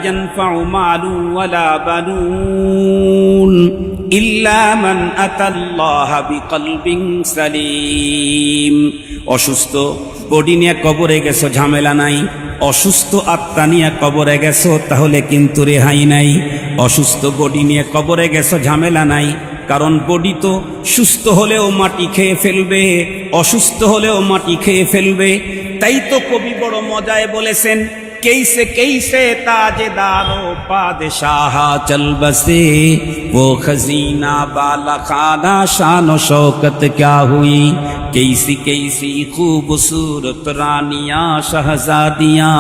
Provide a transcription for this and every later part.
ينفع مال ولا بنون إلا من أتى الله بقلب سليم। অসুস্থ বডি নিয়ে কবরে গেছো, ঝামেলা নাই। অসুস্থ আত্মা নিয়ে কবরে গেছো, তাহলে কিন্তু রেহাই নাই। অসুস্থ বডি নিয়ে কবরে গেছো, ঝামেলা নাই, কারণ বডি তো সুস্থ হলেও মাটি খেয়ে ফেলবে, অসুস্থ হলেও মাটি খেয়ে ফেলবে। তাই তো কবি বড় মজায় বলেছেন, कैसे कैसे ताजदारो पादशाह चल बसे, वो खजीना बाला खाना शानो शौकत क्या हुई। कैसी कैसी खूबसूरत रानियां शहजादियां,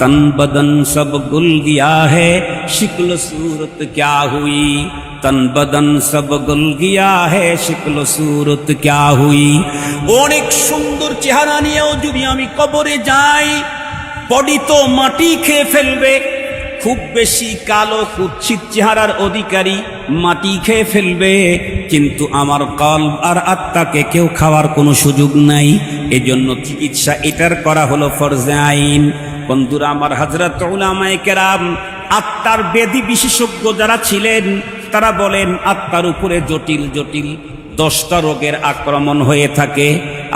तन बदन सब गुल गया है, शिक्ल सूरत क्या हुई। तन बदन सब गुल गया है, शिक्ल सूरत क्या हुई। অনেক সুন্দর চেহারা নিয়েও যদি আমি কবরে যাই, বডি তো মাটি খেয়ে ফেলবে। খুব বেশি কালো কুৎসিত চেহারার অধিকারী মাটি খেয়ে ফেলবে, কিন্তু আমার কলব আর আত্মাকে কেউ খাওয়ার কোনো সুযোগ নাই। এজন্য চিকিৎসা এটার করা হলো ফরজে আইন। বন্ধুরা আমার, হযরত উলামায়ে কেরাম আত্মার বেদি বিশেষজ্ঞ যারা ছিলেন, তারা বলেন আত্মার উপরে জটিল জটিল 10টা রোগের আক্রমণ হয়ে থাকে।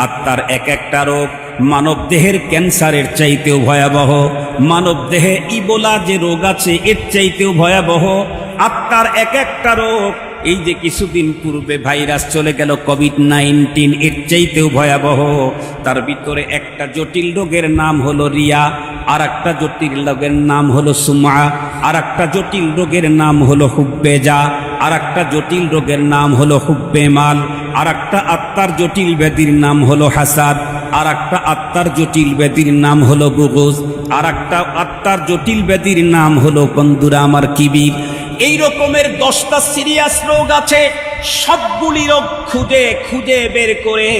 আত্মার এক একটা রোগ মানব দেহের ক্যান্সারের চাইতেও ভয়াবহ, মানব দেহে ইবোলা যে রোগ আছে এর চাইতেও ভয়াবহ। আত্মার এক একটা রোগ, এই যে কিছুদিন পূর্বে ভাইরাস চলে গেল কোভিড-19, এর চাইতেও ভয়াবহ। তার ভিতরে একটা জটিল রোগের নাম হলো রিয়া, আর একটা জটিল রোগের নাম হলো সুমা, আর একটা জটিল রোগের নাম হলো হুব্বেজা, আর একটা জটিল রোগের নাম হলো হুব্বে মাল, আর একটা আত্মার জটিল ব্যাধির নাম হলো হাসাদ, আর একটা আত্মার জটিল ব্যাধির নাম হলো বুগুজ, আর একটা আত্মার জটিল ব্যাধির নাম হলো বন্ধুরা আমার কিবির। এই রকমের 10টা সিরিয়াস রোগ আছে। সবগুলি রোগ খুঁজে খুঁজে বের করে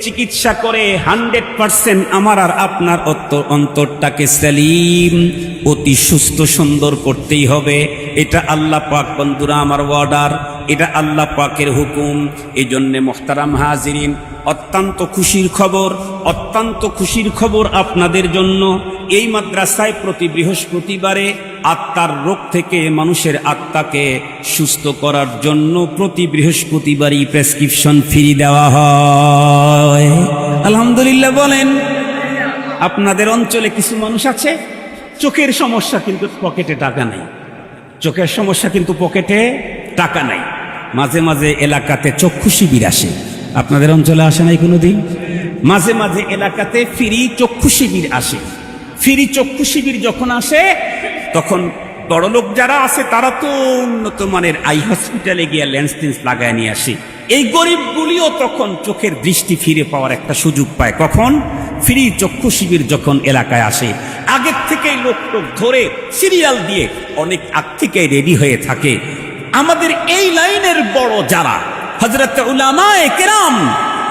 চিকিৎসা করে 100% আমার আর আপনার অন্তরটাকে সেলিম, অতি সুস্থ সুন্দর করতেই হবে। এটা আল্লাহ পাক বন্ধুরা আমার অর্ডার, এটা আল্লাহ পাকের হুকুম। এই জন্যে মোহতারাম হাজিরিন, অত্যন্ত খুশির খবর, অত্যন্ত খুশির খবর আপনাদের জন্য। এই মাদ্রাসায় প্রতি বৃহস্পতিবারে আত্মার রোগ থেকে মানুষের আত্মাকে সুস্থ করার জন্য প্রতি বৃহস্পতিবারই প্রেসক্রিপশন ফ্রি দেওয়া হয়। আলহামদুলিল্লাহ বলেন। আপনাদের অঞ্চলে কিছু মানুষ আছে চোখের সমস্যা, কিন্তু পকেটে টাকা নাই। চোখের সমস্যা কিন্তু পকেটে টাকা নাই। মাঝে মাঝে এলাকাতে চক্ষু শিবির আসে, আপনাদের অঞ্চলে আসে নাই কোনোদিন? মাঝে মাঝে এলাকাতে ফ্রি চক্ষু শিবির আসে। ফ্রি চক্ষু শিবির যখন আসে, তখন বড়লোক যারা আছে তারা তো উন্নত মানের আই হসপিটালে গিয়ে লেন্স টেন্স লাগায় নিয়ে আসে। এই গরিবগুলিও তখন চোখের দৃষ্টি ফিরে পাওয়ার একটা সুযোগ পায়। কখন? ফ্রি চক্ষু শিবির যখন এলাকায় আসে। আগের থেকেই লোক ধরে সিরিয়াল দিয়ে অনেক আগ থেকেই রেডি হয়ে থাকে। আমাদের এই লাইনের বড় যারা হযরত উলামায়ে কেরাম,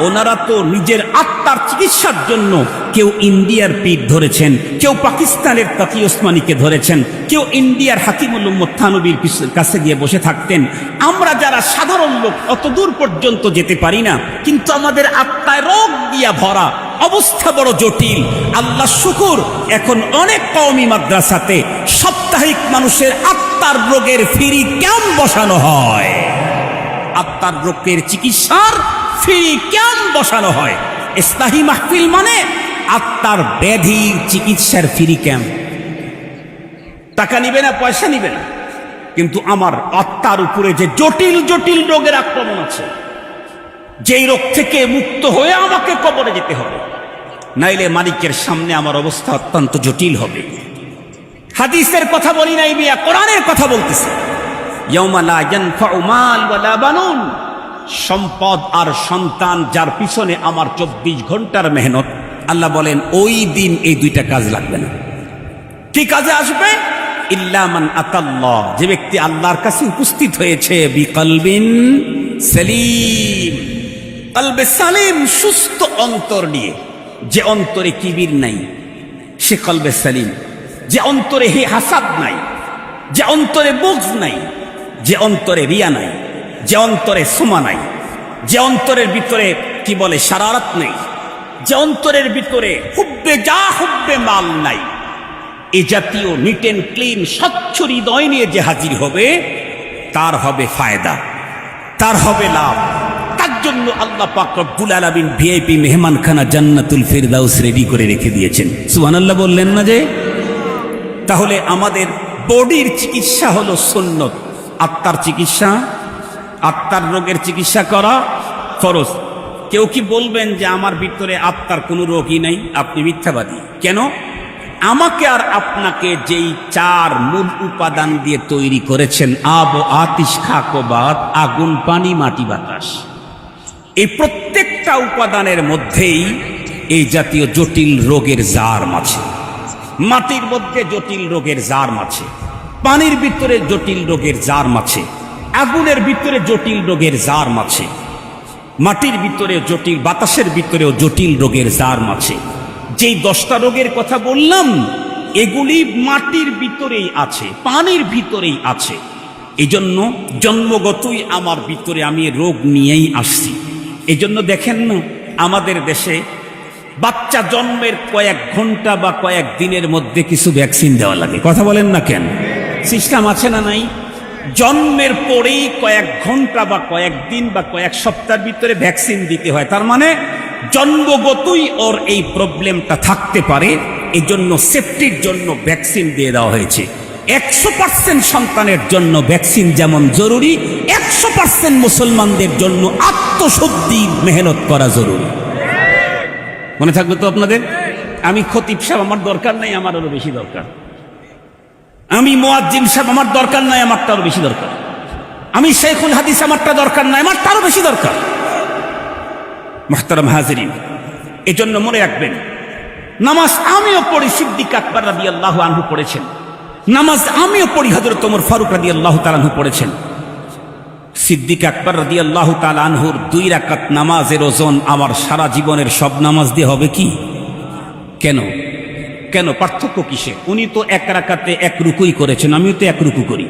ওনারা তো নিজের আত্মার চিকিৎসার জন্য কেউ ইন্ডিয়ার পীর ধরেছেন, কেউ পাকিস্তানের তাকি ওসমানীকে ধরেছেন, কেউ ইন্ডিয়ার হাকিমুল উম্মত থানবীর কাছে গিয়ে বসে থাকতেন। আমরা যারা সাধারণ লোক অত দূর পর্যন্ত যেতে পারি না, কিন্তু আমাদের আত্মায় রোগ দিয়া ভরা, অবস্থা বড় জটিল। আল্লাহ শুকুর, এখন অনেক কওমি মাদ্রাসাতে সাপ্তাহিক মানুষের আত্মার রোগের ফ্রি ক্যাম্প বসানো হয়। আত্মার রোগের চিকিৎসার ফ্রি ক্যাম্প বসানো হয়। ইসলাহি মাহফিল মানে আত্মার ব্যাধির চিকিৎসার ফ্রি ক্যাম্প। টাকা নিবে না, পয়সা নিবে না, কিন্তু আমার আত্মার উপরে যে জটিল জটিল রোগের আক্রমণ আছে, যেই রোগ থেকে মুক্ত হয়ে আমাকে কবরে যেতে হবে, নাইলে মালিকের সামনে আমার অবস্থা অত্যন্ত জটিল হবে। হাদিসের কথা বলি নাই মিয়া, কোরআনের কথা বলতেছি। ইয়াউমা লা ইয়ানফাউ মাল ওয়ালা বানুন, সম্পদ আর সন্তান যার পিছনে আমার 24 ঘন্টার মেহনত, আল্লাহ বলেন ওই দিন এই দুইটা কাজ লাগবে না। কি কাজে আসবে? ইল্লা মান আতাল্লাহ, যে ব্যক্তি আল্লাহর কাছে উপস্থিত হয়েছে বিকলবিন সালিম, কলবে সালিম, সুস্থ অন্তর নিয়ে। যে অন্তরে কিবির নাই সে কলবে সালিম, যে অন্তরে হে হাসাদ নাই, যে অন্তরে বুগজ নাই, যে অন্তরে রিয়া নাই, যে অন্তরে সুমা নাই, যে অন্তরের ভিতরে কি বলে শারারত নেই, যে অন্তরের ভিতরে হুব্বে যা হুব্বে মাল নাই, এ জাতীয় নিট অ্যান্ড ক্লিন স্বচ্ছ হৃদয় নিয়ে যে হাজির হবে তার হবে ফায়দা, তার হবে লাভ। তার জন্য আল্লাহ পাক রব্বুল আলামিন ভিআইপি মেহমানখানা জান্নাতুল ফিরদাউস রেডি করে রেখে দিয়েছেন। সুবহানাল্লাহ বললেন না যে? তাহলে আমাদের বডির চিকিৎসা হলো সুন্নত, আত্মার চিকিৎসা, আত্মার রোগের চিকিৎসা করা ফরজ। কেউ কি বলবেন যে আমার ভিতরে আত্মার কোনো রোগই নাই? আপনি মিথ্যাবাদী। কেন? আমাকে আর আপনাকে যেই চার মূল উপাদান দিয়ে তৈরি করেছেন, আব ও আতিশ, খাক ও বাত, আগুন, পানি, মাটি, বাতাস, এই প্রত্যেকটা উপাদানের মধ্যেই এই জাতীয় জটিল রোগের জার্ম আছে। মাটির মধ্যে জটিল রোগের জার্ম আছে, পানির ভিতরে জটিল রোগের জার্ম আছে, আগুনের ভিতরে জটিল রোগের জার্ম আছে, মাটির ভিতরে জটিল, বাতাসের ভিতরেও জটিল রোগের জার্ম আছে। যেই 10টা রোগের কথা বললাম এগুলি মাটির ভিতরেই আছে, পানির ভিতরেই আছে। এই জন্য জন্মগতই আমার ভিতরে আমি রোগ নিয়েই আসছি। এই জন্য দেখেন না আমাদের দেশে বাচ্চা জন্মের কয়েক ঘন্টা বা কয়েক দিনের মধ্যে কিছু ভ্যাকসিন দেওয়া লাগে। কথা বলেন না কেন? সিস্টেম আছে না নাই? জন্মের পরেই কয়েক ঘন্টা বা কয়েক দিন বা কয়েক সপ্তাহের ভিতরে ভ্যাকসিন দিতে হয়। তার মানে জন্মগতই ওর এই প্রবলেমটা থাকতে পারে, এই জন্য সেফটির জন্য ভ্যাকসিন দিয়ে দেওয়া হয়েছে। 100% সন্তানের জন্য ভ্যাকসিন যেমন জরুরি, 100% মুসলমানদের জন্য আত্মশুদ্ধি মেহনত করা জরুরি। মনে থাকবে তো আপনাদের? আমি খতিব সাহেব আমার দরকার নাই, আমার আরো বেশি দরকার। আমি মুয়াজ্জিন সাহেব আমার দরকার নাই, আমার তারও বেশি দরকার। আমি শেখুল হাদিস আমারটা দরকার নাই, আমার তারও বেশি দরকার। মুহতারাম হাজিরিন, এজন্য মনে রাখবেন নামাজ আমিও পড়ি, সিদ্দিক আকবর রাদিয়াল্লাহু আনহু পড়েছেন। নামাজ আমিও পড়ি, হযরত ওমর ফারুক রাদিয়াল্লাহু তাআলা আনহু পড়েছেন। সিদ্দিক আকবর রাদিয়াল্লাহু তাআলা আনহুর 2 রাকাত নামাজের ওজন আমার সারা জীবনের সব নামাজ দিয়ে হবে কি? কেন কেন পার্থক্য কিসে? উনি তো 1 রাকাতে 1 রুকুই করেছেন, আমিও তো 1 রুকু করি।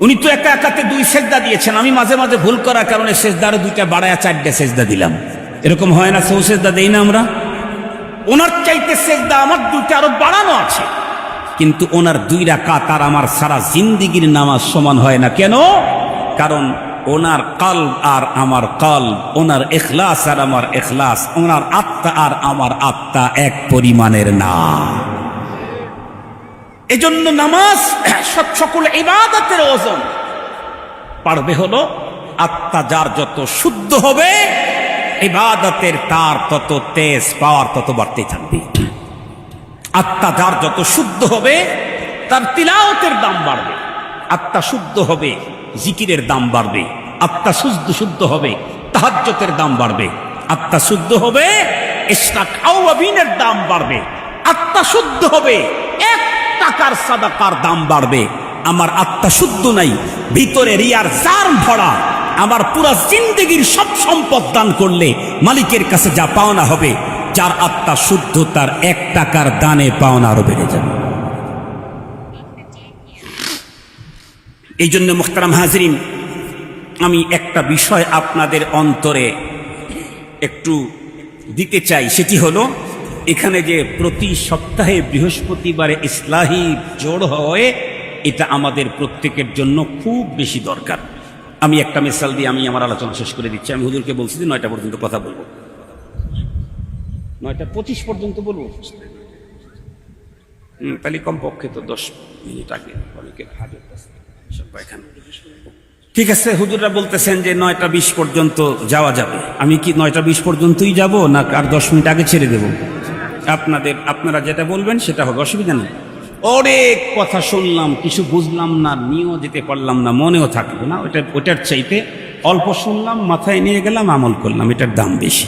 উনি তো 1 রাকাতে 2 সেজদা দিয়েছেন, আমি মাঝে মাঝে ভুল করার কারণে সেজদারও 2টা বাড়ায়া 4টে সেজদা দিলাম। এরকম হয় না? সৌ সেজদা দেই না আমরা? ওনার চাইতে সেজদা আমার 2টা আরো বাড়ানো আছে, কিন্তু ওনার 2 রাকাত আর আমার সারা জিন্দিগির নামাজ সমান হয় না। কেন? কারণ ওনার কলব আর আমার কলব, ওনার ইখলাস আর আমার ইখলাস, ওনার আত্মা আর আমার আত্মা এক পরিমাণের না। এজন্য নামাজ সকল ইবাদতের ওজন পারবে হলো আত্মা যার যত শুদ্ধ হবে, ইবাদতের তার তত তেজ, পাওয়ার তত বাড়তেই থাকবে। আত্মা যার যত শুদ্ধ হবে তার তিলাওয়াতের দাম বাড়বে, আত্মা শুদ্ধ হবে জিকিরের দাম বাড়বে, আত্মা শুদ্ধ হবে তাহাজ্জুদের দাম বাড়বে, আত্মা শুদ্ধ হবে ইশরাক আওয়াবিনের দাম বাড়বে, আত্মা শুদ্ধ হবে 1 টাকার সাদাকার দাম বাড়বে। আমার আত্মা শুদ্ধ নাই, ভিতরে রিয়ার জার্ম ভরা, আমার পুরা জিন্দেগির সব সম্পদ দান করলে মালিকের কাছে যা পাওনা হবে, যার আত্মা শুদ্ধ তার 1 টাকার দানে পাওনা আরো বেড়ে যাবে। এই জন্য মুহতারাম হাজরিন, আমি একটা বিষয় আপনাদের অন্তরে একটু দিতে চাই, সেটি হলো এখানে যে প্রতি সপ্তাহে বৃহস্পতিবারে ইসলাহি জোড় হয়, এটা আমাদের প্রত্যেকের জন্য খুব বেশি দরকার। আমি একটা মিসাল দিয়ে আমি আমার আলোচনা শেষ করে দিচ্ছি। আমি হুজুরকে বলছি যে 9টা পর্যন্ত কথা বলবো, 9:25 পর্যন্ত বলবো। তাহলে কমপক্ষে তো 10 মিনিট আগে অনেকের হাজার। ঠিক আছে, হুজুররা বলতেছেন যে 9:20 পর্যন্ত যাওয়া যাবে। আমি কি 9:20 পর্যন্তই যাব, না আর 10 মিনিট আগে ছেড়ে দেব? আপনারা যেটা বলবেন সেটা হবে, অসুবিধা নেই। অনেক কথা শুনলাম, কিছু বুঝলাম না, নিয়েও যেতে পারলাম না, মনেও থাকলো না। ওটার চাইতে অল্প শুনলাম, মাথায় নিয়ে গেলাম, আমল করলাম, এটার দাম বেশি।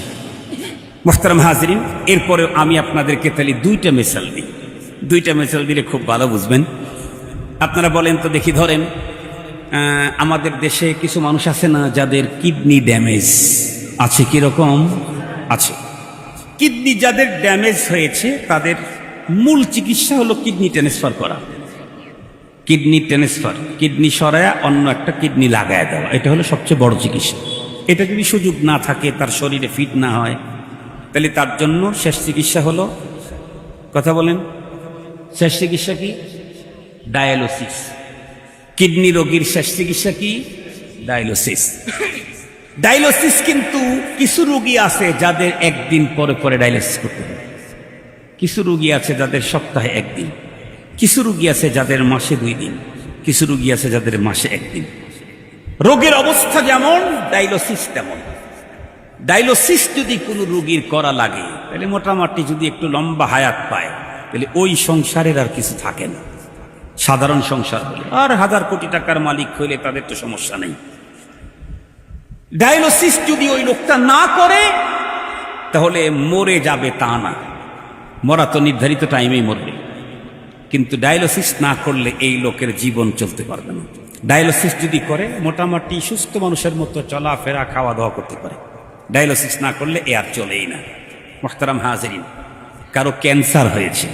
মুহতারাম হাজরিন, এরপরে আমি আপনাদেরকে তাহলে 2টা মিসাল দিই। 2টা মিসাল দিলে খুব ভালো বুঝবেন। আপনারা বলেন তো দেখি, ধরেন আমাদের দেশে কিছু মানুষ আছে না যাদের কিডনি ড্যামেজ আছে? কিরকম আছে? কিডনি যাদের ড্যামেজ হয়েছে তাদের মূল চিকিৎসা হলো কিডনি ট্রান্সফার করা। কিডনি ট্রান্সফার, কিডনি সরায়া অন্য একটা কিডনি লাগায় দেওয়া, এটা হলো সবচেয়ে বড় চিকিৎসা। এটা যদি সুযোগ না থাকে, তার শরীরে ফিট না হয়, তাহলে তার জন্য শেষ চিকিৎসা হলো, কথা বলেন, শেষ চিকিৎসা কি? ডায়ালিসিস। কিডনি রোগীর শেষ চিকিৎসা কি? ডায়ালিসিস। ডায়ালিসিস কিন্তু কিছু রোগী আছে যাদের একদিন পরে পরে ডায়ালিসিস করতে হবে, কিছু রোগী আছে যাদের সপ্তাহে একদিন, কিছু রোগী আছে যাদের মাসে 2 দিন, কিছু রোগী আছে যাদের মাসে 1 দিন। রোগের অবস্থা যেমন ডায়ালিসিস তেমন। ডায়ালিসিস যদি কোনো রোগীর করা লাগে তাহলে মোটামুটি যদি একটু লম্বা হায়াত পায় তাহলে ওই সংসারের আর কিছু থাকে না। সাধারণ সংসার হলে আর 1000 কোটি টাকার মালিক হইলে তাদের তো সমস্যা নেই। ডায়ালিসিস যদি ওই লোকটা না করে তাহলে মরে যাবে তা না, মরা তো নির্ধারিত টাইমেই মরবে, কিন্তু ডায়ালিসিস না করলে এই লোকের জীবন চলতে পারবে না। ডায়ালিসিস যদি করে মোটামুটি সুস্থ মানুষের মতো চলাফেরা খাওয়া দাওয়া করতে পারে, ডায়ালিসিস না করলে এ আর চলেই না। মুহতারাম হাজিরিন, কারো ক্যান্সার হয়েছে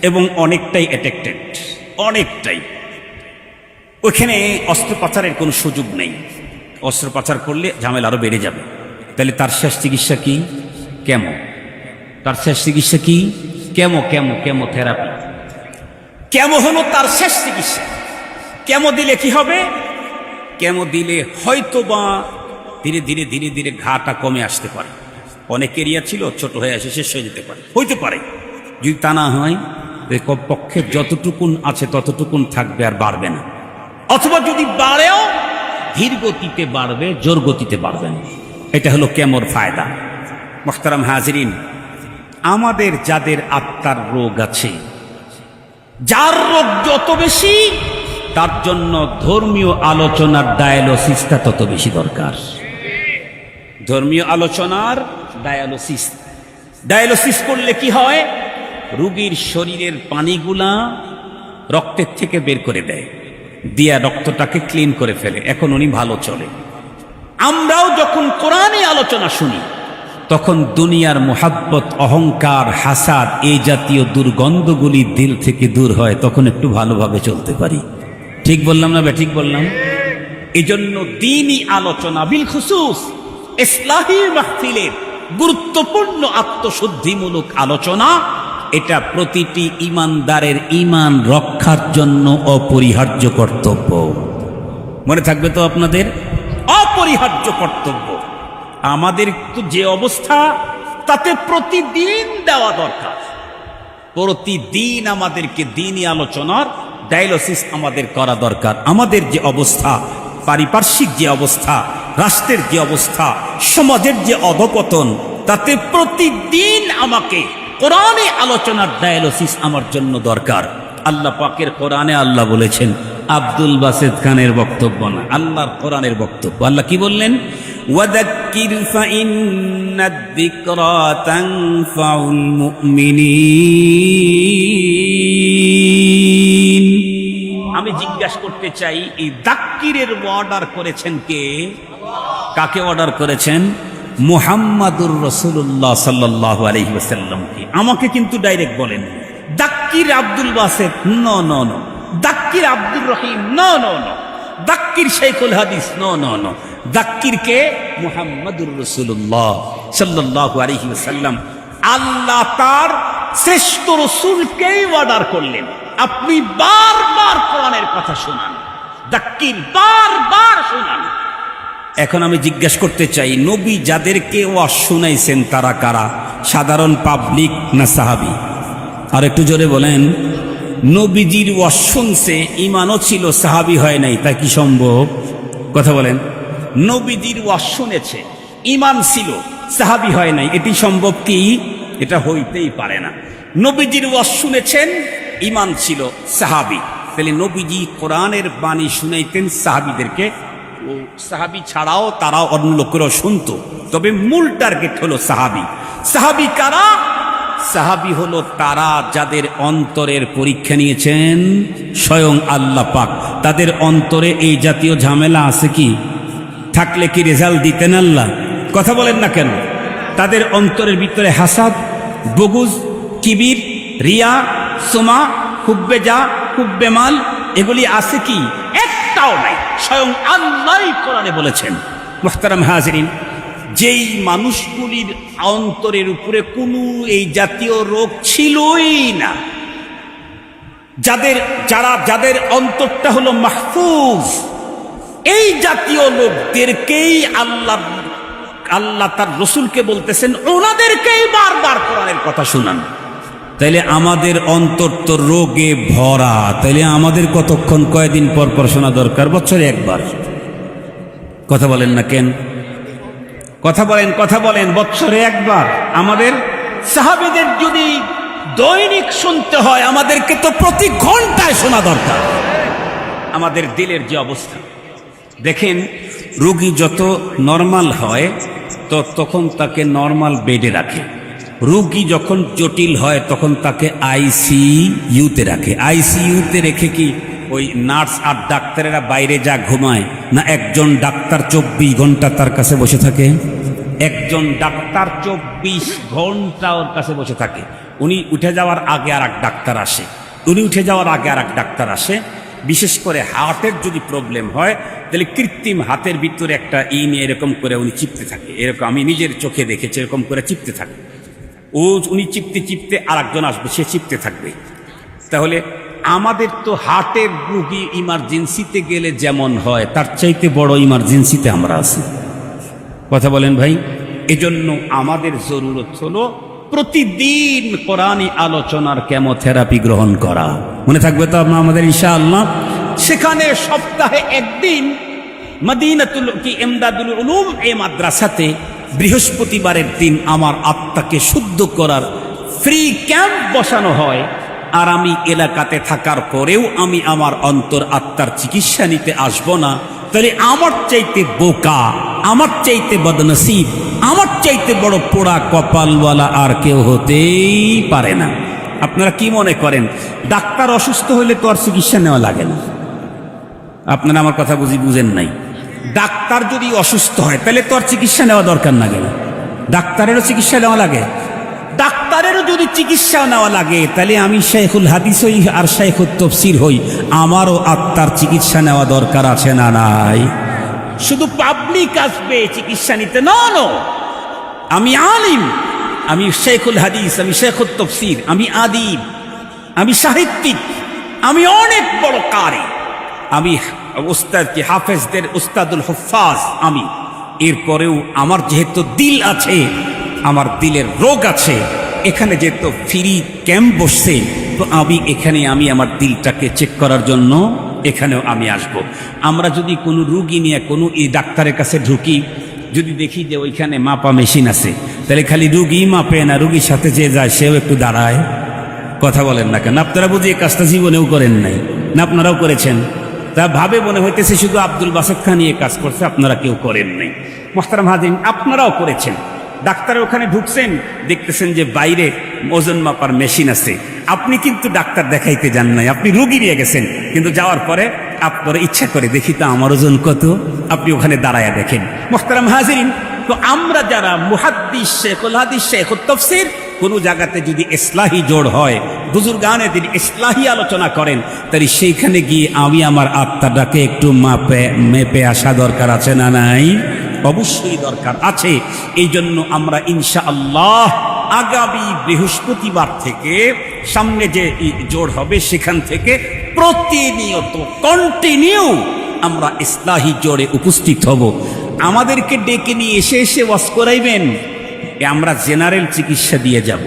এবং অনেকটাই অ্যাটেক্টেড, অনেকটাই, ওইখানে অস্ত্রোপচারের কোনো সুযোগ নেই, অস্ত্রোপচার করলে ঝামেলা আরো বেড়ে যাবে, তাহলে তার শেষ চিকিৎসা কি? কেমো। তার শেষ চিকিৎসা কি? কেমোথেরাপি। কেমো হলো তার শেষ চিকিৎসা। কেমো দিলে কি হবে? কেমো দিলে হয়তোবা ধীরে ধীরে ধীরে ধীরে ঘাটা কমে আসতে পারে, অনেক এরিয়া ছিল ছোট হয়ে আসে শেষ হয়ে যেতে পারে, হইতে পারে। যদি তা না হয় পক্ষে যতটুকুন আছে ততটুকুন থাকবে, আর বাড়বে না, অথবা যদি বাড়েও ধীর গতিতে বাড়বে, জোর গতিতে বাড়বে না। এটা হলো কেমোর ফায়দা। মুহতারাম হাজিরিন, আমাদের যাদের আত্মার রোগ আছে, যার রোগ যত বেশি তার জন্য ধর্মীয় আলোচনার ডায়ালিসিসটা তত বেশি দরকার। ধর্মীয় আলোচনার ডায়ালিসিস। ডায়ালিসিস করলে কি হয়? রোগীর শরীরের পানিগুলা রক্তের থেকে বের করে দেয়, দিয়া রক্তটাকে ক্লিন করে ফেলে, এখন উনি ভালো চলে। আমরাও যখন কোরআনে আলোচনা শুনি তখন দুনিয়ার মোহাব্বত, অহংকার, হাসাদ, এই জাতীয় দুর্গন্ধগুলি দিল থেকে দূর হয়, তখন একটু ভালোভাবে চলতে পারি। ঠিক বললাম না? ঠিক বললাম। এই জন্য দ্বীনি আলোচনা, বিল খুসুস ইসলাহি মাহফিলের গুরুত্বপূর্ণ আত্মশুদ্ধিমূলক আলোচনা, এটা প্রতিটি ইমানদারের ঈমান রক্ষার জন্য অপরিহার্য কর্তব্য। মনে থাকবে তো আপনাদের? অপরিহার্য কর্তব্য। আমাদের তো যে অবস্থা, তাতে প্রতিদিন দেওয়া দরকার। প্রতিদিন আমাদেরকে দ্বীনি আলোচনার ডায়ালিসিস আমাদের করা দরকার। আমাদের যে অবস্থা, পারিপার্শ্বিক যে অবস্থা, রাষ্ট্রের যে অবস্থা, সমাজের যে অধপতন, তাতে প্রতিদিন আমাকে কোরআনে আলোচনার ডায়ালিসিস আমার জন্য দরকার। আল্লাহ পাকের কোরআনে আল্লাহ বলেছেন, আব্দুল বাসেত খানের বক্তব্য না, আল্লাহর কোরআনের বক্তব্য। আল্লাহ কি বললেন? ওয়াযাক্কির ফাইন্নাদ যিকরা তানফাউল মুমিনিন। আমি জিজ্ঞাসা করতে চাই, এই যাক্কিরের অর্ডার করেছেন কে? কাকে অর্ডার করেছেন? মুহাম্মাদুর রাসূলুল্লাহ সাল্লাল্লাহু আলাইহি ওয়াসাল্লামকে। আমাকে কিন্তু ডাইরেক্ট বলেন যাক্কির Abdul Baset, no no no. যাক্কির Abdur Rahim, no no no. যাক্কির শাইখুল হাদিস, নো নো নো। যাক্কির কে? মুহাম্মাদুর রাসূলুল্লাহ সাল্লাল্লাহু আলাইহি ওয়াসাল্লাম। আল্লাহ তার শ্রেষ্ঠ রাসূলকেই অর্ডার করলেন, আপনি বারবার কোরআনের কথা শোনান, যাক্কির বারবার শোনান। এখন আমি জিজ্ঞাসা করতে চাই, নবী যাদেরকে ওয়াজ শুনাইছেন তারা কারা? সাধারণ পাবলিক না সাহাবী? আর একটু জোরে বলেন। নবীজির ওয়াজ শুনছে, ইমানও ছিল, সাহাবী হয় নাই, তা কি সম্ভব? কথা বলেন। নবীজির ওয়াজ শুনেছে, ইমান ছিল, সাহাবী হয় নাই, এটি সম্ভব কি? এটা হইতেই পারে না। নবীজির ওয়াজ শুনেছেন, ইমান ছিল, সাহাবী, তাহলে নবীজি কোরআনের বাণী শুনাইতেন সাহাবীদেরকে। সাহাবী ছাড়াও তারা অন্য লোকেরাও শুনতো, তবে মূল টার্গেট হলো সাহাবী। সাহাবী কারা? সাহাবী হলো তারা যাদের অন্তরের পরীক্ষা নিয়েছেন স্বয়ং আল্লাহ পাক। তাদের অন্তরে এই জাতীয় ঝামেলা আছে কি? থাকলে কি রেজাল্ট দিতেন আল্লাহ? কথা বলেন না কেন? তাদের অন্তরের ভিতরে হাসাদ, বুগুজ, কিবির, রিয়া, সুমা, হুব্বে যা, হুব্বে মাল, এগুলি আছে কি? একটাও নাই। স্বয়ং আল্লাহই কোরআনে বলেছেন। মুহতারাম হাজিরিন, যেই মানুষগুলির অন্তরের উপরে কোনো এই জাতীয় রোগ ছিলই না, যাদের অন্তরটা হলো মাহফুজ, এই জাতীয় লোকদেরকেই আল্লাহ তার রসুলকে বলতেছেন, ওনাদেরকেই বারবার কোরআনের কথা শুনান। তাইলে আমাদের অন্তর তো রোগে ভরা, তাইলে আমাদের কতক্ষণ কয়দিন পর পর শোনা দরকার? বছরে একবার। কথা বলেন না কেন? কথা বলেন বছরে একবার। আমাদের সাহাবীদের যদি দৈনিক শুনতে হয়, আমাদেরকে তো প্রতি ঘন্টায় শোনা দরকার। আমাদের দিলের যে অবস্থা দেখেন, রোগী যত নরমাল হয় তো তখন তাকে নরমাল বেডে রাখে। রোগী যখন জটিল হয় তখন তাকে আইসিইউতে রাখে। আইসিইউতে রেখে কি ওই নার্স আর ডাক্তারেরা বাইরে যা ঘুমায় না? একজন ডাক্তার 24 ঘন্টা তার কাছে বসে থাকে। একজন ডাক্তার 24 ঘন্টা ওর কাছে বসে থাকে। উনি উঠে যাওয়ার আগে আর এক ডাক্তার আসে। বিশেষ করে হার্টের যদি প্রবলেম হয় তাহলে কৃত্রিম হাতের ভিতরে একটা নিয়ে এরকম করে উনি চিপতে থাকে। এরকম আমি নিজের চোখে দেখেছি, এরকম করে চিপতে থাকে। উনি চিপতে আর একজন আসবে, সে চিপতে থাকবে। তাহলে আমাদের তো হার্টের রোগী ইমার্জেন্সিতে গেলে যেমন হয়, তার চাইতে বড় ইমার্জেন্সিতে আমরা আছি। কথা বলেন ভাই। এজন্য আমাদের জরুরত হলো প্রতিদিন কোরআনী আলোচনার কেমোথেরাপি গ্রহণ করা। মনে থাকবে তো আমাদের ইনশাআল্লাহ? সেখানে সপ্তাহে একদিন মদিনাতুল ইমদাদুল উলুম এই মাদ্রাসাতে বৃহস্পতিবারের দিন আমার আত্মাকে শুদ্ধ করার ফ্রি ক্যাম্প বসানো হয়। আর আমি এলাকাতে থাকার পরেও আমি আমার অন্তর আত্মার চিকিৎসা নিতে আসবো না, তাহলে আমার চাইতে বোকা, আমার চাইতে বদনসিব, আমার চাইতে বড় পোড়া কপালওয়ালা আর কেউ হতেই পারে না। আপনারা কি মনে করেন ডাক্তার অসুস্থ হলে তো আর চিকিৎসা নেওয়া লাগে না? আপনারা আমার কথা বুঝেন নাই। ডাক্তার যদি অসুস্থ হয় তাহলে তো আর চিকিৎসা নেওয়া দরকার লাগে না। ডাক্তারেরও চিকিৎসা নেওয়া লাগে। ডাক্তারেরও যদি চিকিৎসা নেওয়া লাগে তাহলে আমি শাইখুল হাদিস হই আর শাইখুত তাফসীর হই, আমারও আত্মার চিকিৎসা নেওয়া দরকার আছে না নাই? শুধু পাবলিক আসবে চিকিৎসা নিতে? না, আমি আলিম, আমি শাইখুল হাদিস, আমি শাইখুত তাফসীর, আমি আদিব, আমি সাহিত্যিক, আমি অনেক বড় কারি, আমি উস্তাদ কি হাফেজদের উস্তাদুল হুফাজ আমি। এরপরেও আমার যেহেতু দিল আছে, আমার দিলের রোগ আছে, এখানে যেহেতু ফ্রি ক্যাম্প বসছে, তো আমি আমার দিলটাকে চেক করার জন্য এখানেও আমি আসব। আমরা যদি কোনো রুগী নিয়ে কোনো এই ডাক্তারের কাছে ঢুকি, যদি দেখি যে ওইখানে মাপা মেশিন আছে, তাহলে খালি রুগী মাপে না, রুগীর সাথে যে যায় সেও একটু দাঁড়ায়। কথা বলেন না কেন? আপনারা বুঝি এই কাজটা জীবনেও করেন নাই না? আপনারাও করেছেন? তা ভাবে মনে হইতেছে শুধু আব্দুল বাসেত খান নিয়ে কাজ করছে, আপনারা কেউ করেন নাই। মোহতারাম হাজিরিন, আপনারাও করেছেন। ডাক্তারের ওখানে ঢুকছেন, দেখতেছেন যে বাইরে ওজন মাপার মেশিন আছে। আপনি কিন্তু ডাক্তার দেখাইতে যান নাই, আপনি রোগী নিয়ে গেছেন। কিন্তু যাওয়ার পরে আপনার ইচ্ছা করে দেখি তো আমার ওজন কত, আপনি ওখানে দাঁড়ায়া দেখেন। মোহতারাম হাজিরিন, তো আমরা যারা মুহাদ্দিস, শাইখুল হাদিস, শাইখুত তাফসীর, কোনো জায়গাতে যদি ইসলাহি জোড় হয়, বুজুর্গানে যদি ইসলাহি আলোচনা করেন, তাহলে সেইখানে গিয়ে আমি আমার আত্মাটাকে একটু মেপে আসা দরকার আছে না নাই? অবশ্যই দরকার আছে। এই জন্য আমরা ইনশাআল্লাহ আগামী বৃহস্পতিবার থেকে সামনে যে জোড় হবে সেখান থেকে প্রতিনিয়ত কন্টিনিউ আমরা ইসলাহি জোড়ে উপস্থিত হব। আমাদেরকে ডেকে নিয়ে এসে ওয়াজ করাইবেন, আমরা জেনারেল চিকিৎসা দিয়ে যাব।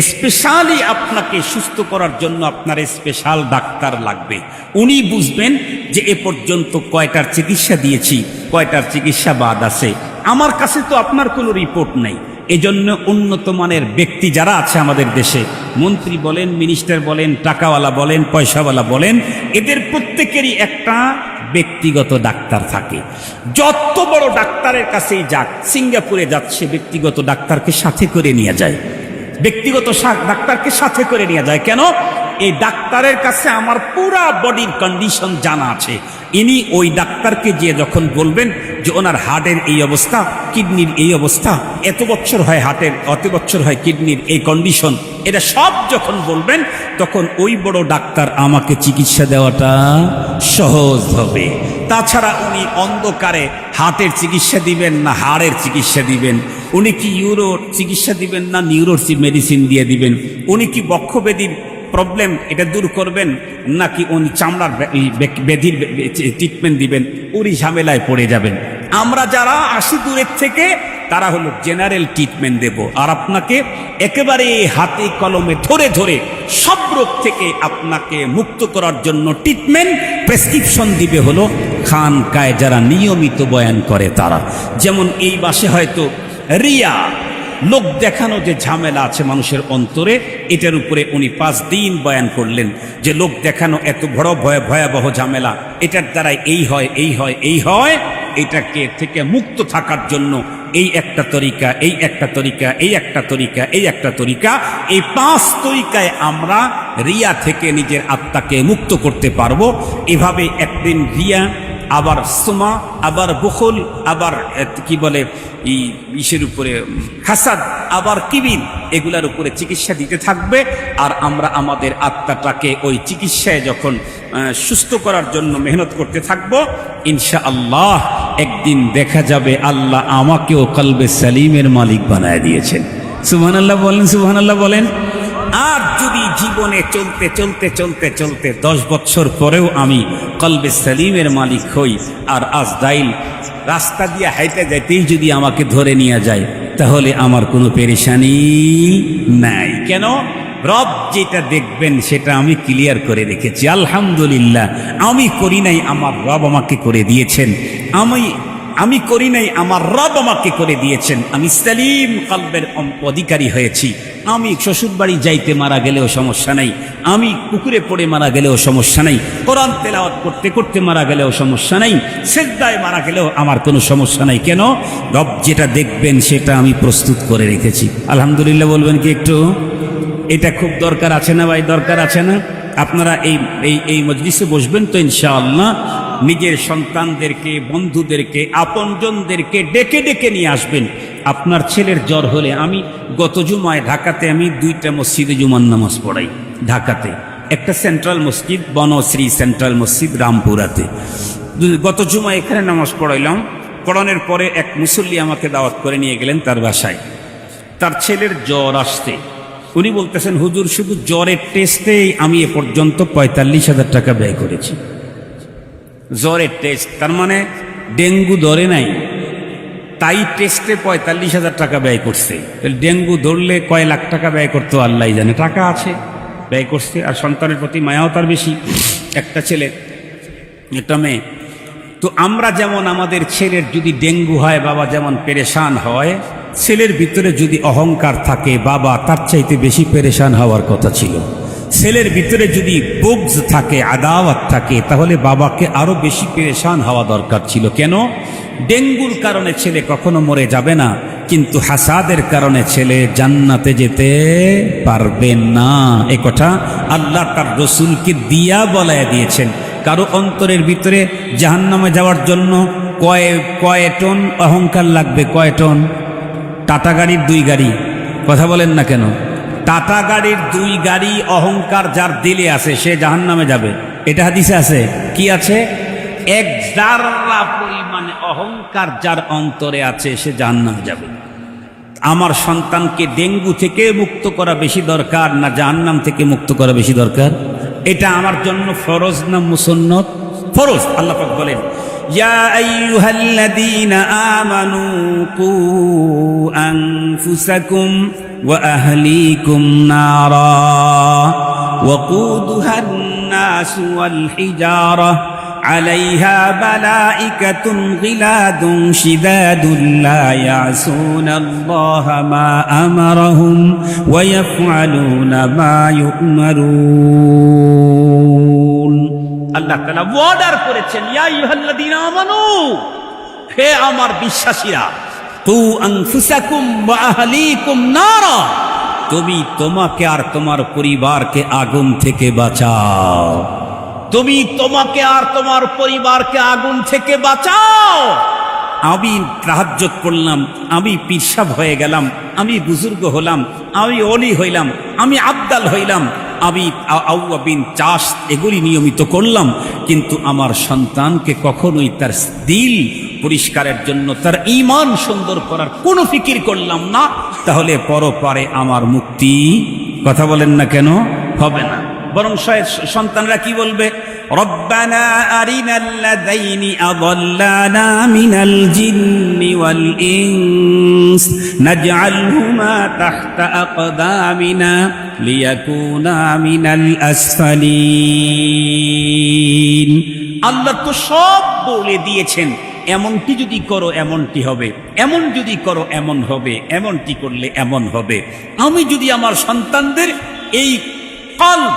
স্পেশালি আপনাকে সুস্থ করার জন্য আপনার স্পেশাল ডাক্তার লাগবে। উনি বুঝবেন যে এ পর্যন্ত কয়টার চিকিৎসা দিয়েছি, কয়টার চিকিৎসা বাদ আছে। আমার কাছে তো আপনার কোনো রিপোর্ট নেই। এজন্য উন্নত মানের ব্যক্তি যারা আছে আমাদের দেশে, মন্ত্রী বলেন, মিনিস্টার বলেন, টাকাওয়ালা বলেন, পয়সাওয়ালা বলেন, এদের প্রত্যেকেরই একটা ব্যক্তিগত ডাক্তার থাকে। যত বড় ডাক্তারের কাছেই যাক, সিঙ্গাপুরে যাচ্ছে ব্যক্তিগত ডাক্তারকে সাথে করে নিয়ে যায়। ব্যক্তিগত ডাক্তারকে সাথে করে নিয়ে যায় কেন? এই ডাক্তারের কাছে আমার পুরা বডির কন্ডিশন জানা আছে। ইনি ওই ডাক্তারকে যে যখন বলবেন যে ওনার হার্টের এই অবস্থা, কিডনির এই অবস্থা, এত বছর হয় হার্টের, অত বছর হয় কিডনির এই কন্ডিশন, এটা সব যখন বলবেন, তখন ওই বড় ডাক্তার আমাকে চিকিৎসা দেওয়াটা সহজ হবে। তাছাড়া উনি অন্ধকারে হার্টের চিকিৎসা দিবেন না হাড়ের চিকিৎসা দিবেন, উনি কি ইউরোর চিকিৎসা দিবেন না নিউরোর মেডিসিন দিয়ে দিবেন, উনি কি বক্ষব্যাধির প্রবলেম এটা দূর করবেন, নাকি উনি চামড়ার ব্যাধির ট্রিটমেন্ট দিবেন, উনি ঝামেলায় পড়ে যাবেন। আমরা যারা আসি দূরের থেকে তারা হলো জেনারেল ট্রিটমেন্ট দেব, আর আপনাকে একেবারে হাতে কলমে ধরে ধরে সব রোগ থেকে আপনাকে মুক্ত করার জন্য ট্রিটমেন্ট প্রেসক্রিপশন দিবে হলো খানকায় যারা নিয়মিত বয়ান করে তারা। যেমন এই মাসে হয়তো রিয়া, লোক দেখানো যে ঝামেলা আছে মানুষের অন্তরে, এটার উপরে উনি 5 দিন বয়ান করলেন যে লোক দেখানো এত বড় ভয়াবহ ঝামেলা, এটার দ্বারা এই হয় এই হয় এই হয়। এটাকে থেকে মুক্ত থাকার জন্য এই একটা তরিকা, এই একটা তরিকা, এই একটা তরিকা, এই একটা তরিকা, এই 5 তরিকায় আমরা রিয়া থেকে নিজের আত্মাকে মুক্ত করতে পারবো। এভাবে একদিন রিয়া, আবার সুমা, আবার বুখল, আবার কি বলে ইসের উপরে হাসাদ, আবার কিবির, এগুলার উপরে চিকিৎসা দিতে থাকবে। আর আমরা আমাদের আত্মাটাকে ওই চিকিৎসায় যখন সুস্থ করার জন্য মেহনত করতে থাকবো, ইনশাআল্লাহ একদিন দেখা যাবে আল্লাহ আমাকেও কলবে সালিমের মালিক বানায় দিয়েছেন। সুবহানাল্লাহ বলেন, সুবহানাল্লাহ বলেন। আর যদি জীবনে চলতে চলতে চলতে চলতে 10 বছর পরেও আমি কলবে সালিমের মালিক হই, আর আজরাইল রাস্তা দিয়ে হাইটে যাইতেই যদি আমাকে ধরে নিয়ে যায়, তাহলে আমার কোনো পেরেশানি নাই। কেন? রব যেটা দেখবেন সেটা আমি ক্লিয়ার করে রেখেছি। আলহামদুলিল্লাহ, আমি করি নাই, আমার রব আমাকে করে দিয়েছেন। আমি করি নাই, আমার রব আমাকে করে দিয়েছেন। আমি সালিম কলবের অধিকারী হয়েছি। আমি শ্বশুর বাড়ি যাইতে মারা গেলেও সমস্যা নাই, আমি পুকুরে পড়ে মারা গেলেও সমস্যা নাই, কোরআন তেলাওয়াত করতে করতে মারা গেলেও সমস্যা নাই, সিজদায় মারা গেলেও আমার কোনো সমস্যা নাই। কেন? রব যেটা দেখবেন সেটা আমি প্রস্তুত করে রেখেছি। আলহামদুলিল্লাহ বলবেন কি একটু? এটা খুব দরকার আছে না ভাই? দরকার আছে না? আপনারা এই মজলিসে বসবেন তো ইনশাআল্লাহ নিজের সন্তানদেরকে, বন্ধুদেরকে, আপনজনদেরকে ডেকে ডেকে নিয়ে আসবেন। আপনার ছেলের জ্বর হলে, আমি গত জুমায় ঢাকাতে আমি 2টা মসজিদে জুমার নামাজ পড়াই। ঢাকাতে একটা সেন্ট্রাল মসজিদ, বনশ্রী সেন্ট্রাল মসজিদ রামপুরাতে। গত জুমায় এখানে নামাজ পড়াইলাম। পড়ানোর পরে এক মুসল্লি আমাকে দাওয়াত করে নিয়ে গেলেন তার বাসায়। তার ছেলের জ্বর আসতে, উনি বলতেছেন হুজুর শুধু জ্বরের টেস্টেই আমি এ পর্যন্ত 45,000 টাকা ব্যয় করেছি। জ্বরের টেস্ট, তার মানে ডেঙ্গু ধরে নাই, তাই টেস্টে 45,000 টাকা ব্যয় করছে। ডেঙ্গু ধরলে কয় লাখ টাকা ব্যয় করতো আল্লাহ জানে। টাকা আছে, ব্যয় করছে। আর সন্তানের প্রতি মায়াও তার বেশি। একটা ছেলে, একটা মেয়ে। তো আমরা যেমন আমাদের ছেলের যদি ডেঙ্গু হয়, বাবা যেমন পেরেশান হয়, ছেলের ভিতরে যদি অহংকার থাকে, বাবা তার চাইতে বেশি পেরেশান হওয়ার কথা ছিল। ছেলের ভিতরে যদি বুগজ থাকে, আদাওয়াত থাকে, তাহলে বাবাকে আরো বেশি পেরেশান হওয়া দরকার ছিল। কেন? ডেঙ্গুর কারণে ছেলে কখনো মরে যাবে না, কিন্তু হাসাদের কারণে ছেলে জান্নাতে যেতে পারবে না। এ কথা আল্লাহ তার রসুলকে দিয়া বলায় দিয়েছেন। কারো অন্তরের ভিতরে জাহান্নামে যাওয়ার জন্য কয় টন অহংকার লাগবে? কয় টন? টাটা গাড়ির 2 গাড়ি। কথা বলেন না কেন? টাটা গাড়ির 2 গাড়ি অহংকার যার দিলে আছে সে জাহান্নামে যাবে। এটা হাদিসে আছে। কি আছে? 1 জাররা পরিমাণে অহংকার যার অন্তরে আছে সে জাহান্নামে যাবে। আমার সন্তানকে ডেঙ্গু থেকে মুক্ত করা বেশি দরকার না জাহান্নাম থেকে মুক্ত করা বেশি দরকার? এটা আমার জন্য ফরজ না মুসন্নত? ফরজ। আল্লাহ পাক বলেন, ইয়া আইয়ুহাল্লাযীনা আমানু কু আনফুসাকুম ওয়া আহলিকুম নারা ওয়াকুদুহান নাসু ওয়াল হিজারা عليها ملائكة غلاد شداد لا يعصون الله ما أمرهم ويفعلون ما يؤمرون। আল্লাহ তাআলা ওয়ার্ডার করেছেন, ইয়া আইয়ুহাল্লাযীনা আমানু, হে আমার বিশ্বাসীরা, কু আনফুসাকুম ওয়া আহলিকুম নারা, তুমি তোমাকে আর তোমার পরিবারকে আগুন থেকে বাঁচাও। তুমি তোমাকে আর তোমার পরিবারকে আগুন থেকে বাঁচাও। আমি তাহাজ্জুদ পড়লাম, আমি পীরসাব হয়ে গেলাম, আমি বুজুর্গ হলাম, আমি অলি হইলাম, আমি আবদাল হইলাম, আমি আউয়াবিন চাষ এগুলি নিয়মিত করলাম, কিন্তু আমার সন্তানকে কখনোই তার দিল পরিষ্কারের জন্য, তার ঈমান সুন্দর করার কোনো ফিকির করলাম না। তাহলে পরপারে আমার মুক্তি, কথা বলেন না কেন? হবে না। বরং সন্তানরা কি বলবে? রব্বানা আরিনাল্লাযাইনি আযাল্লানা মিনাল জিন্নি ওয়াল ইনস নাজআলহুমা তাহতা আকদামিনা লিয়াকুনা মিনাল আসফালিন। আল্লাহ তো সব বলে দিয়েছেন, এমনটি যদি করো এমনটি হবে, এমন যদি করো এমন হবে, এমনটি করলে এমন হবে। আমি যদি আমার সন্তানদের এই কলব,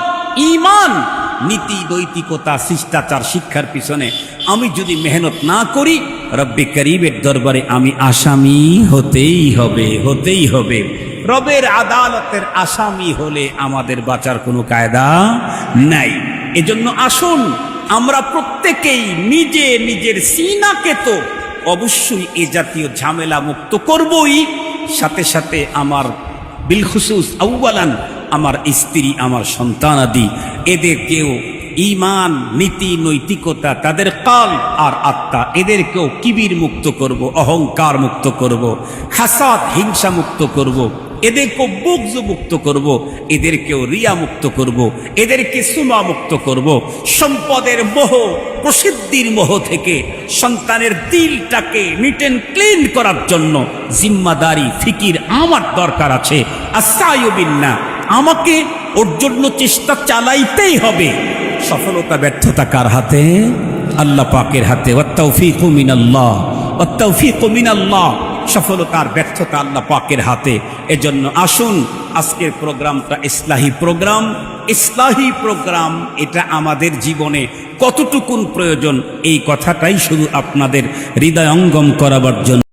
ঈমান, নীতি, নৈতিকতা, শিষ্টাচার শিক্ষার পিছনে আমি যদি মেহনত না করি, রব্বে করিমের দরবারে আমি আসামি হতেই হবে। রবের আদালতের আসামি হলে আমাদের বাঁচার কোনো কায়দা নাই। এজন্য আসুন আমরা প্রত্যেকেই নিজের সিনাকে তো অবশ্যই এ জাতীয় ঝামেলা মুক্ত করবই, সাথে সাথে আমার বিলখুসুস আউয়ালান আমার স্ত্রী, আমার সন্তানাদি, এদেরকেও ঈমান, নীতি, নৈতিকতা, তাদের কাল আর আত্মা, এদেরকেও কিবির মুক্ত করব, অহংকার মুক্ত করব, হাসাদ, হিংসা মুক্ত করব, এদেরকেও বুগজ মুক্ত করব, এদেরকেও রিয়া মুক্ত করব, এদেরকে সুমা মুক্ত করব। সম্পদের মোহ, প্রসিদ্ধির মোহ থেকে সন্তানের দিলটাকে নিট এন্ড ক্লিন করার জন্য জিম্মাদারি, ফিকির আমার দরকার আছে। আসায়ুবিন্না, আমাকে ওর জন্য চেষ্টা চালাইতেই হবে। সফলতা ব্যর্থতা কার হাতে? আল্লাহ পাকের হাতে। ওয়াত্তাওফীকু মিনাল্লাহ, ওয়াত্তাওফীকু মিনাল্লাহ। সফলতার ব্যর্থতা আল্লাহ পাকের হাতে। এজন্য আসুন আজকের প্রোগ্রামটা ইসলাহী প্রোগ্রাম। এটা আমাদের জীবনে কতটুকুন প্রয়োজন এই কথাটাই শুধু আপনাদের হৃদয়ঙ্গম করাবার জন্য।